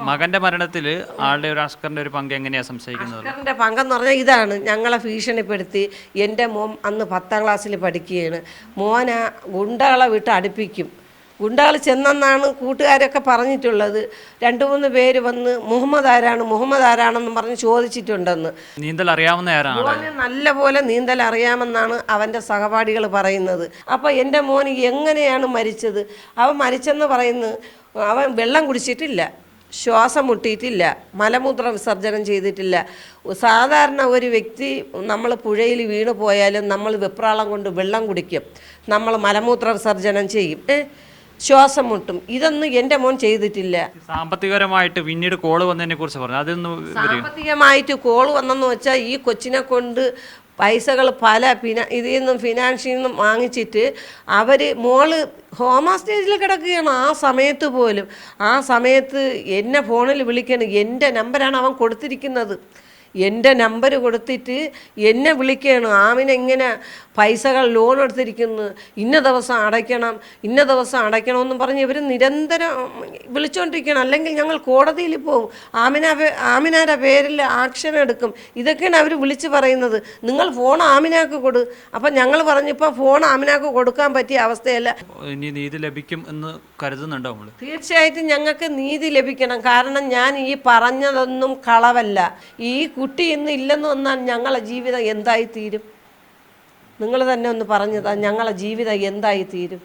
മകന്റെ മരണത്തിൽ ആളുടെ അസ്കറിന്റെ ഒരു പങ്ക് എങ്ങനെയാണ് സംശയിക്കുന്നത്? അസ്കറിന്റെ പങ്കെന്ന് പറഞ്ഞാൽ ഇതാണ്, ഞങ്ങളെ ഭീഷണിപ്പെടുത്തി. എൻ്റെ മോൻ അന്ന് 10ാം ക്ലാസ്സിൽ പഠിക്കുകയാണ്. മോനെ ഗുണ്ടകളെ വിട്ട് അടുപ്പിക്കും. ഗുണ്ടകൾ ചെന്നെന്നാണ് കൂട്ടുകാരൊക്കെ പറഞ്ഞിട്ടുള്ളത്. 2-3 പേര് വന്ന് മുഹമ്മദ് ആരാണെന്ന് പറഞ്ഞ് ചോദിച്ചിട്ടുണ്ടെന്ന്. നീന്തൽ അറിയാവുന്ന ആരാണ്? മോന് നല്ലപോലെ നീന്തൽ അറിയാമെന്നാണ് അവൻ്റെ സഹപാഠികൾ പറയുന്നത്. അപ്പോൾ എൻ്റെ മോൻ എങ്ങനെയാണ് മരിച്ചത്? അവൻ മരിച്ചെന്ന് പറയുന്നത്, അവൻ വെള്ളം കുടിച്ചിട്ടില്ല, ശ്വാസം മുട്ടിയിട്ടില്ല, മലമൂത്ര വിസർജനം ചെയ്തിട്ടില്ല. സാധാരണ ഒരു വ്യക്തി നമ്മൾ പുഴയിൽ വീണ് പോയാലും നമ്മൾ വെപ്രാളം കൊണ്ട് വെള്ളം കുടിക്കും, നമ്മൾ മലമൂത്ര വിസർജനം ചെയ്യും, ശ്വാസം മുട്ടും. ഇതൊന്നും എൻ്റെ മോൻ ചെയ്തിട്ടില്ല. സാമ്പത്തികപരമായിട്ട് പിന്നീട് കോള് വന്നതിനെ കുറിച്ച് പറഞ്ഞു. അതൊന്നും സാമ്പത്തികമായിട്ട് കോള് വന്നെന്ന് വെച്ചാൽ ഈ കൊച്ചിനെ കൊണ്ട് പൈസകൾ പല ഇതിൽ നിന്നും ഫിനാൻഷ്യൽ നിന്നും വാങ്ങിച്ചിട്ട് മോള് ഹോമ സ്റ്റേജിൽ കിടക്കുകയാണ്. ആ സമയത്ത് എന്നെ ഫോണിൽ വിളിക്കണം. എൻ്റെ നമ്പറാണ് അവൻ കൊടുത്തിരിക്കുന്നത്. എൻ്റെ നമ്പർ കൊടുത്തിട്ട് എന്നെ വിളിക്കുകയാണ്. ആമിനെ ഇങ്ങനെ പൈസകൾ ലോൺ എടുത്തിരിക്കുന്നു, ഇന്ന ദിവസം അടയ്ക്കണമെന്നും പറഞ്ഞ് ഇവർ നിരന്തരം വിളിച്ചുകൊണ്ടിരിക്കണം. അല്ലെങ്കിൽ ഞങ്ങൾ കോടതിയിൽ പോകും, ആമിനാരുടെ പേരിൽ ആക്ഷൻ എടുക്കും. ഇതൊക്കെയാണ് അവർ വിളിച്ച് പറയുന്നത്. നിങ്ങൾ ഫോൺ ആമിനാക്ക് കൊടു. അപ്പം ഞങ്ങൾ പറഞ്ഞിപ്പോൾ ഫോൺ ആമിനാക്ക് കൊടുക്കാൻ പറ്റിയ അവസ്ഥയല്ല. ഇനി നീതി ലഭിക്കും എന്ന് കരുതുന്നുണ്ടോ നമ്മൾ? തീർച്ചയായിട്ടും ഞങ്ങൾക്ക് നീതി ലഭിക്കണം. കാരണം ഞാൻ ഈ പറഞ്ഞതൊന്നും കളവല്ല. ഈ കുട്ടി ഇന്ന് ഇല്ലെന്ന് വന്നാൽ ഞങ്ങളെ ജീവിതം എന്തായി തീരും? നിങ്ങൾ തന്നെ ഒന്ന് പറഞ്ഞതാ, ഞങ്ങളെ ജീവിതം എന്തായി തീരും?